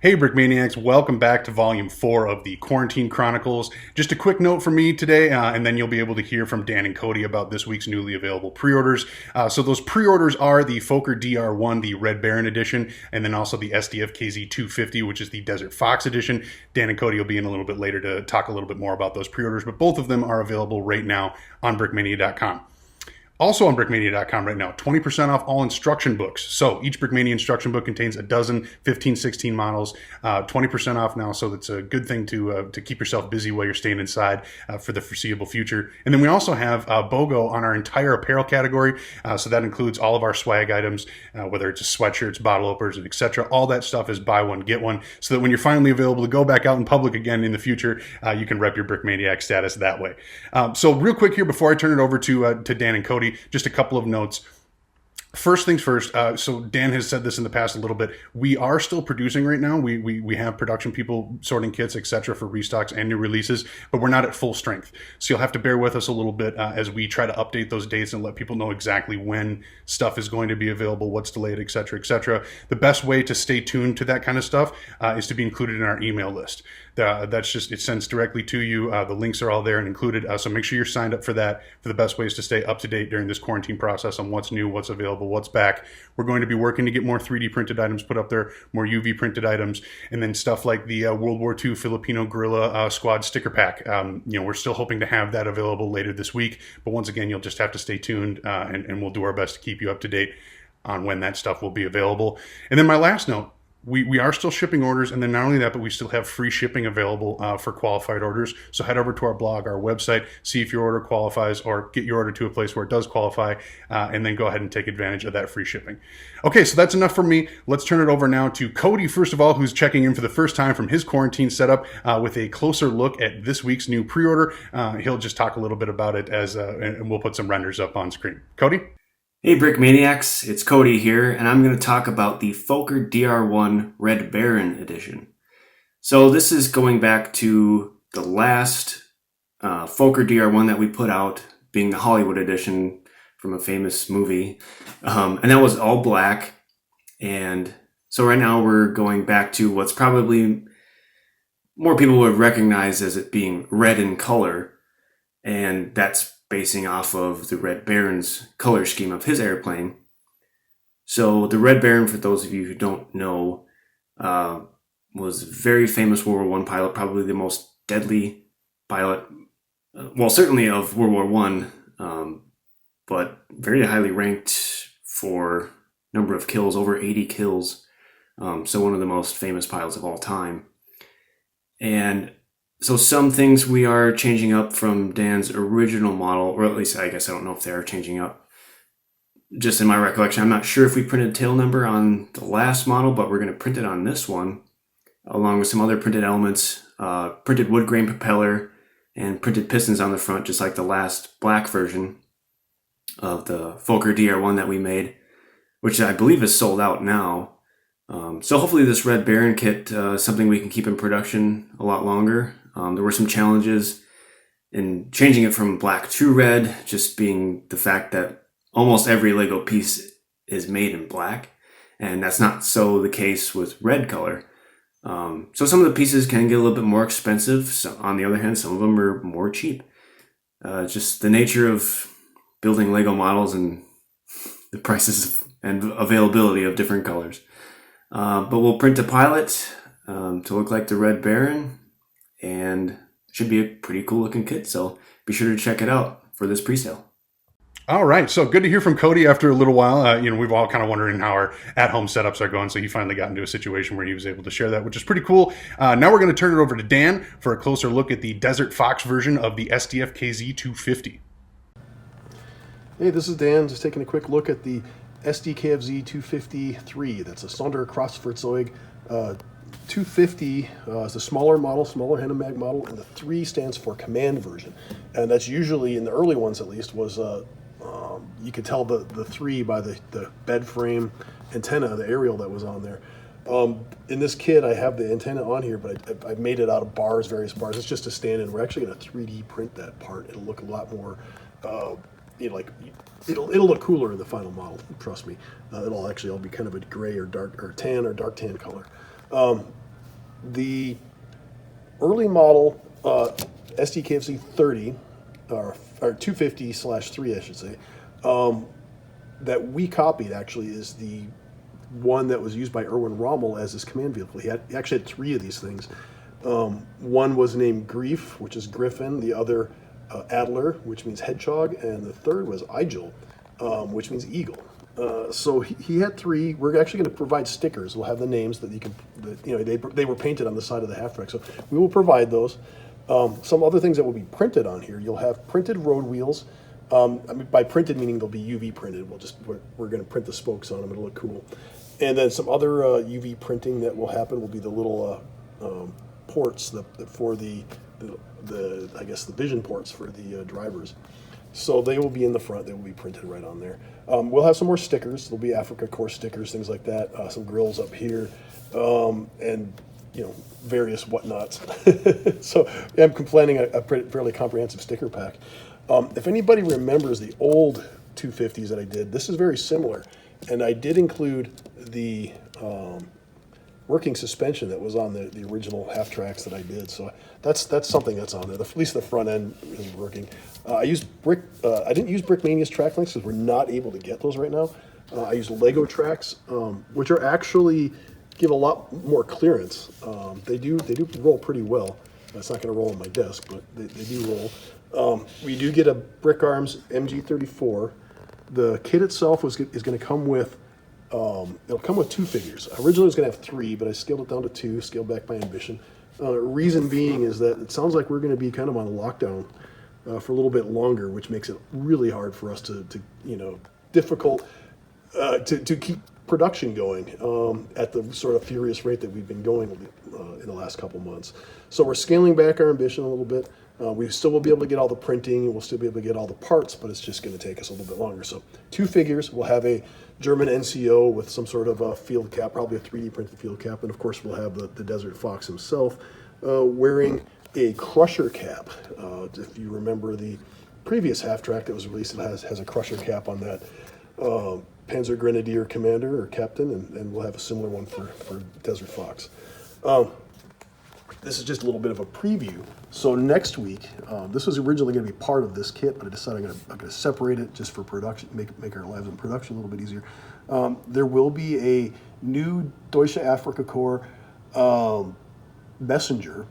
Hey Brickmaniacs, welcome back to Volume 4 of the Quarantine Chronicles. Just a quick note from me today, and then you'll be able to hear from Dan and Cody about this week's newly available pre-orders. So those pre-orders are the Fokker DR1, the Red Baron edition, and then also the SDF KZ250, which is the Desert Fox edition. Dan and Cody will be in a little bit later to talk a little bit more about those pre-orders, but both of them are available right now on Brickmania.com. Also on Brickmania.com right now, 20% off all instruction books. So each Brickmania instruction book contains a dozen 15, 16 models, 20% off now. So that's a good thing to keep yourself busy while you're staying inside for the foreseeable future. And then we also have BOGO on our entire apparel category. So that includes all of our swag items, whether it's sweatshirts, bottle openers, etc. All that stuff is buy one, get one. So that when you're finally available to go back out in public again in the future, you can rep your Brickmaniac status that way. So real quick here, before I turn it over to Dan and Cody, just a couple of notes. First things first, so Dan has said this in the past a little bit. We are still producing right now. We have production people sorting kits, etc. for restocks and new releases, but we're not at full strength. So you'll have to bear with us a little bit as we try to update those dates and let people know exactly when stuff is going to be available, what's delayed, etc., etc. The best way to stay tuned to that kind of stuff is to be included in our email list. That's just, it sends directly to you. The links are all there and included. So make sure you're signed up for that, for the best ways to stay up to date during this quarantine process on what's new, what's available, what's back. We're going to be working to get more 3D printed items put up there, more UV printed items, and then stuff like the World War II Filipino Guerrilla Squad sticker pack. We're still hoping to have that available later this week, but once again, you'll just have to stay tuned and we'll do our best to keep you up to date on when that stuff will be available. And then my last note, we are still shipping orders, and then not only that, but we still have free shipping available for qualified orders. So head over to our blog, our website, see if your order qualifies, or get your order to a place where it does qualify, and then go ahead and take advantage of that free shipping. Okay, so that's enough for me. Let's turn it over now to Cody, first of all, who's checking in for the first time from his quarantine setup with a closer look at this week's new pre-order. He'll just talk a little bit about it and we'll put some renders up on screen. Cody? Hey Brickmaniacs, it's Cody here, and I'm going to talk about the Fokker DR1 Red Baron edition. So this is going back to the last Fokker DR1 that we put out, being the Hollywood edition from a famous movie, and that was all black. And so right now we're going back to what's probably more people would recognize as it being red in color, and that's basing off of the Red Baron's color scheme of his airplane. So the Red Baron, for those of you who don't know, was a very famous World War I pilot, probably the most deadly pilot, certainly of World War I, but very highly ranked for number of kills, over 80 kills. So one of the most famous pilots of all time. And so some things we are changing up from Dan's original model, or at least I guess I don't know if they are changing up. Just in my recollection, I'm not sure if we printed tail number on the last model, but we're going to print it on this one, along with some other printed elements, printed wood grain propeller, and printed pistons on the front, just like the last black version of the Fokker DR1 that we made, which I believe is sold out now. So hopefully this Red Baron kit is something we can keep in production a lot longer. There were some challenges in changing it from black to red, just being the fact that almost every Lego piece is made in black, and that's not so the case with red color. So some of the pieces can get a little bit more expensive. So on the other hand, some of them are more cheap. Just the nature of building Lego models and the prices and availability of different colors. But we'll print a pilot to look like the Red Baron, and it should be a pretty cool looking kit, so be sure to check it out for this pre-sale. All right, so good to hear from Cody after a little while. We've all kind of wondering how our at-home setups are going, so he finally got into a situation where he was able to share that, which is pretty cool. Now we're going to turn it over to Dan for a closer look at the Desert Fox version of the SDF KZ250. Hey, this is Dan, just taking a quick look at the SDKFZ 253. That's a Sonderkraftfahrzeug 250 is the smaller model, smaller Hanomag model, and the 3 stands for command version. And that's usually, in the early ones at least, was you could tell the 3 by the bed frame antenna, the aerial that was on there. In this kit, I have the antenna on here, but I made it out of bars, various bars. It's just a stand-in. We're actually going to 3D print that part. It'll look a lot more, it'll look cooler in the final model. Trust me. It'll actually all be kind of a gray or dark or tan or dark tan color. The early model SDKFZ 30, or 250/3, I should say, that we copied actually is the one that was used by Erwin Rommel as his command vehicle. He actually had three of these things. One was named Grief, which is Griffin, the other Adler, which means hedgehog, and the third was Igel, which means eagle. So he had three. We're actually going to provide stickers. We'll have the names that you can, they were painted on the side of the half track. So we will provide those. Some other things that will be printed on here. You'll have printed road wheels. I mean, by printed meaning they'll be UV printed. We're going to print the spokes on them. It'll look cool. And then some other UV printing that will happen will be the little ports for the I guess the vision ports for the drivers. So they will be in the front. They will be printed right on there. We'll have some more stickers. There'll be Africa Core stickers, things like that. Some grills up here, and various whatnots. So I'm planning a fairly comprehensive sticker pack. If anybody remembers the old 250s that I did, this is very similar, and I did include the working suspension that was on the original half tracks that I did. So that's something that's on there. At least the front end is working. I didn't use Brickmania's track links because we're not able to get those right now. I used Lego tracks, which are actually give a lot more clearance. They do roll pretty well. It's not going to roll on my desk, but they do roll. We do get a Brick Arms MG34. The kit itself is going to come with it'll come with two figures. Originally it was going to have three, but I scaled it down to two, scaled back my ambition. Reason being is that it sounds like we're going to be kind of on lockdown for a little bit longer, which makes it really hard for us to difficult to keep production going at the sort of furious rate that we've been going in the last couple months. So we're scaling back our ambition a little bit. We still will be able to get all the printing, and we'll still be able to get all the parts, but it's just going to take us a little bit longer. So two figures. We'll have a German NCO with some sort of a field cap, probably a 3D printed field cap, and of course we'll have the Desert Fox himself wearing a crusher cap. If you remember the previous half track that was released, it has a crusher cap on that Panzer Grenadier Commander or Captain, and we'll have a similar one for Desert Fox. This is just a little bit of a preview. So next week, this was originally going to be part of this kit, but I decided I'm going to separate it just for production, make our lives in production a little bit easier. There will be a new Deutsche Afrika Korps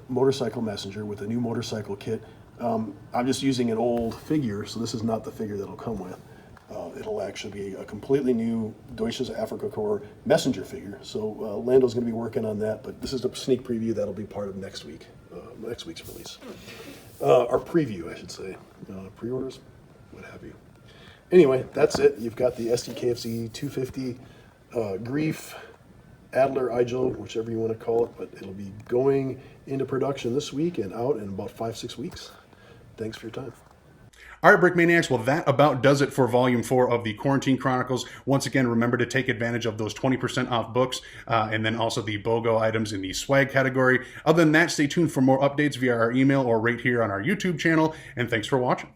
motorcycle messenger with a new motorcycle kit. I'm just using an old figure, so this is not the figure that'll come with. It'll actually be a completely new Deutsche Afrika Korps messenger figure. So Lando's going to be working on that, but this is a sneak preview that'll be part of next week's release. Our preview, I should say. Pre-orders, what have you. Anyway, that's it. You've got the SDKFZ 250 Grief, Adler, Igel, whichever you want to call it, but it'll be going into production this week and out in about 5-6 weeks. Thanks for your time. All right, Brickmaniacs, well, that about does it for Volume 4 of the Quarantine Chronicles. Once again, remember to take advantage of those 20% off books and then also the BOGO items in the swag category. Other than that, stay tuned for more updates via our email or right here on our YouTube channel, and thanks for watching.